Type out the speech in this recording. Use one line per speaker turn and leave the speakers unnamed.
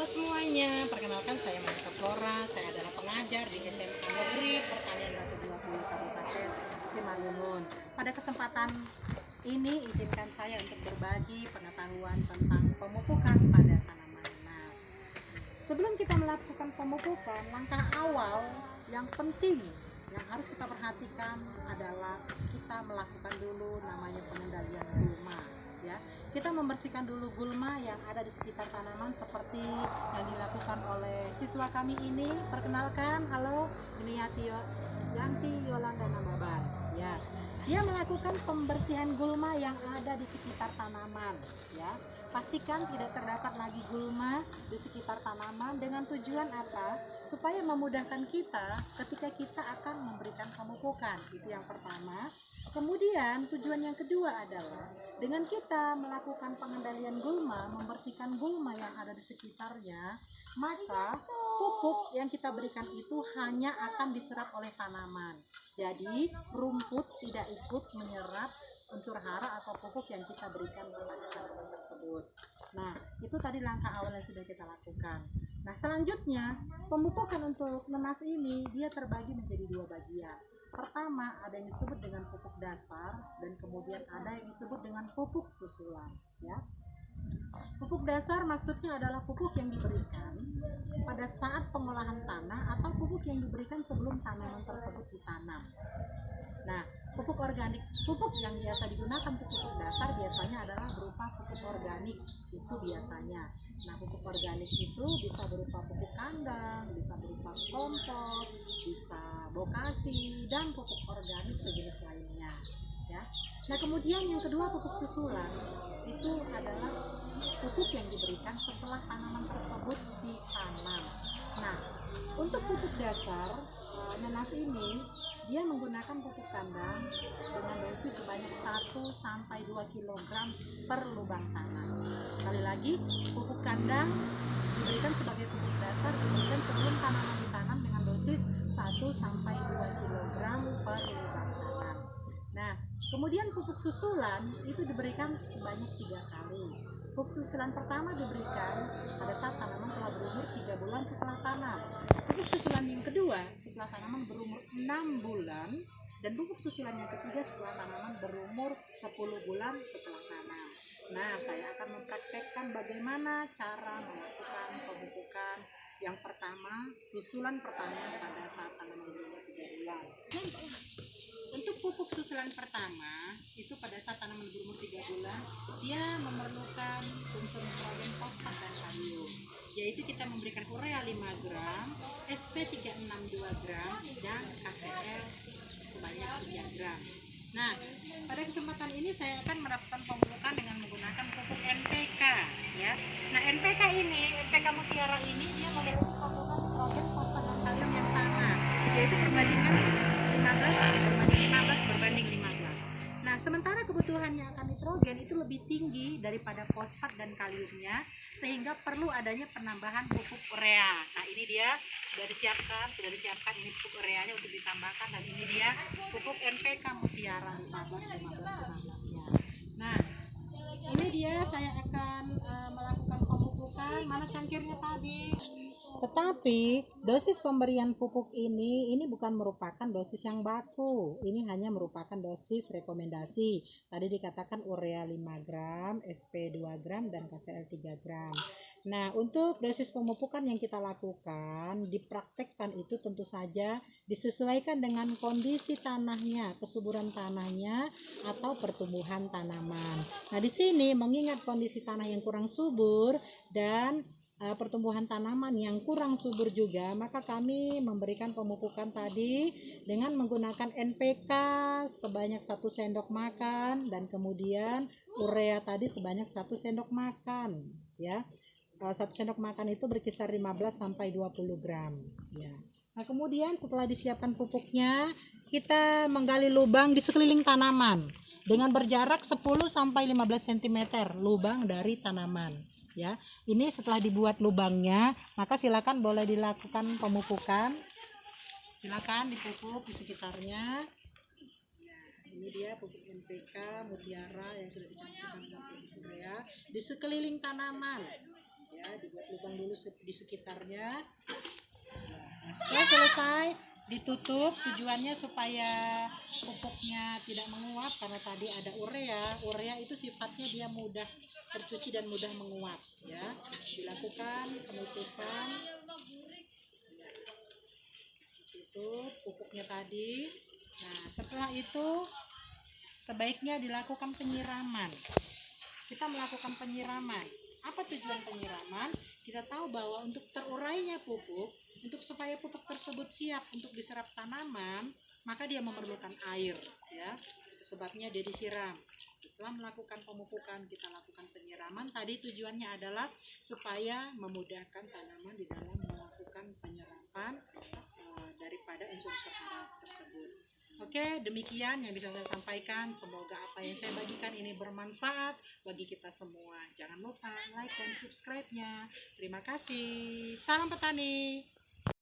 semuanya, perkenalkan saya Monica Flora. Saya adalah pengajar di SMK Negeri Pertanian Batu 20 Kabupaten Simalungun. Pada kesempatan ini izinkan saya untuk berbagi pengetahuan tentang pemupukan pada tanaman nanas. Sebelum kita melakukan pemupukan, langkah awal yang penting yang harus kita perhatikan adalah kita melakukan dulu namanya pengendalian gulma, ya. Kita membersihkan dulu gulma yang ada di sekitar tanaman seperti yang dilakukan oleh siswa kami ini. Perkenalkan, halo, ini Yanti Yolanda Namaban, ya. Dia melakukan pembersihan gulma yang ada di sekitar tanaman, ya. Pastikan tidak terdapat lagi gulma di sekitar tanaman dengan tujuan apa? Supaya memudahkan kita ketika kita akan memberikan pemupukan. Itu yang pertama. Kemudian tujuan yang kedua adalah dengan kita melakukan pengendalian gulma, membersihkan gulma yang ada di sekitarnya, maka pupuk yang kita berikan itu hanya akan diserap oleh tanaman. Jadi rumput tidak ikut menyerap unsur hara atau pupuk yang kita berikan kepada tanaman tersebut. Nah, itu tadi langkah awal yang sudah kita lakukan. Nah, selanjutnya pemupukan untuk nanas ini dia terbagi menjadi dua bagian. Pertama, ada yang disebut dengan pupuk dasar dan kemudian ada yang disebut dengan pupuk susulan, ya. Pupuk dasar maksudnya adalah pupuk yang diberikan pada saat pengolahan tanah atau pupuk yang diberikan sebelum tanaman tersebut ditanam. Nah, pupuk organik, pupuk yang biasa digunakan untuk pupuk dasar biasanya adalah berupa pupuk organik, itu biasanya. Nah, pupuk organik itu bisa berupa pupuk kandang, bisa berupa kompos, bisa bokasi, dan pupuk organik sejenis lainnya, ya. Nah, kemudian yang kedua pupuk susulan itu adalah pupuk yang diberikan setelah tanaman tersebut ditanam. Nah, untuk pupuk dasar nanas ini dia menggunakan pupuk kandang dengan dosis sebanyak 1-2 kg per lubang tanam. Sekali lagi, pupuk kandang diberikan sebagai pupuk dasar diberikan sebelum tanaman ditanam dengan dosis 1-2 kg per lubang tanam. Nah, kemudian pupuk susulan itu diberikan sebanyak 3 kali. Pupuk susulan pertama diberikan pada saat tanaman telah berumur 3 bulan setelah tanam. Pupuk susulan yang kedua setelah tanaman berumur 6 bulan. Dan pupuk susulan yang ketiga setelah tanaman berumur 10 bulan setelah tanam. Nah, saya akan mempraktekkan bagaimana cara melakukan pemupukan yang pertama, susulan pertama pada saat tanaman berumur 3 bulan. Untuk pupuk susulan pertama itu pada saat tanaman berumur 3 bulan dia memerlukan unsur nitrogen, fosfat dan kalium, yaitu kita memberikan urea 5 gram, SP 362 gram dan KCl sebanyak 3 gram. Nah, pada kesempatan ini saya akan melakukan pemupukan dengan menggunakan pupuk NPK, ya. Nah, NPK Mutiara ini dia memiliki kandungan nitrogen, fosfat dan kalium yang sama, yaitu perbandingan 15 berbanding 15. Nah, sementara kebutuhannya akan nitrogen itu lebih tinggi daripada fosfat dan kaliumnya, sehingga perlu adanya penambahan pupuk urea. Nah, ini dia sudah disiapkan ini pupuk ureanya untuk ditambahkan, dan ini dia pupuk NPK Mutiara 15-15-15-nya. Nah, ini dia saya akan melakukan pemupukan. Mana cangkirnya tadi? Tetapi dosis pemberian pupuk ini bukan merupakan dosis yang baku. Ini hanya merupakan dosis rekomendasi. Tadi dikatakan urea 5 gram, SP 2 gram dan KCl 3 gram. Nah, untuk dosis pemupukan yang kita lakukan, dipraktekkan itu tentu saja disesuaikan dengan kondisi tanahnya, kesuburan tanahnya atau pertumbuhan tanaman. Nah, di sini mengingat kondisi tanah yang kurang subur dan pertumbuhan tanaman yang kurang subur juga, maka kami memberikan pemupukan tadi dengan menggunakan NPK sebanyak 1 sendok makan dan kemudian urea tadi sebanyak 1 sendok makan, ya. 1 sendok makan itu berkisar 15-20 gram, ya. Nah, kemudian setelah disiapkan pupuknya, kita menggali lubang di sekeliling tanaman dengan berjarak 10-15 cm lubang dari tanaman, ya. Ini setelah dibuat lubangnya, maka silakan boleh dilakukan pemupukan. Silakan dipupuk di sekitarnya. Ini dia pupuk NPK Mutiara yang sudah dicampurkan dengan pupuk urea di sekeliling tanaman, ya, dibuat lubang dulu di sekitarnya. Nah, setelah selesai ditutup, tujuannya supaya pupuknya tidak menguap karena tadi ada urea. Urea itu sifatnya dia mudah tercuci dan mudah menguap, ya. Dilakukan penutupan, tutup pupuknya tadi. Nah, setelah itu sebaiknya dilakukan penyiraman. Kita melakukan penyiraman. Apa tujuan penyiraman? Kita tahu bahwa untuk terurainya pupuk, untuk supaya pupuk tersebut siap untuk diserap tanaman, maka dia memerlukan air, ya. Sebabnya dia disiram. Setelah melakukan pemupukan, kita lakukan penyiraman. Tadi tujuannya adalah supaya memudahkan tanaman di dalam melakukan penyerapan daripada unsur-unsur hara tersebut. Oke, demikian yang bisa saya sampaikan. Semoga apa yang saya bagikan ini bermanfaat bagi kita semua. Jangan lupa like dan subscribe-nya. Terima kasih. Salam petani.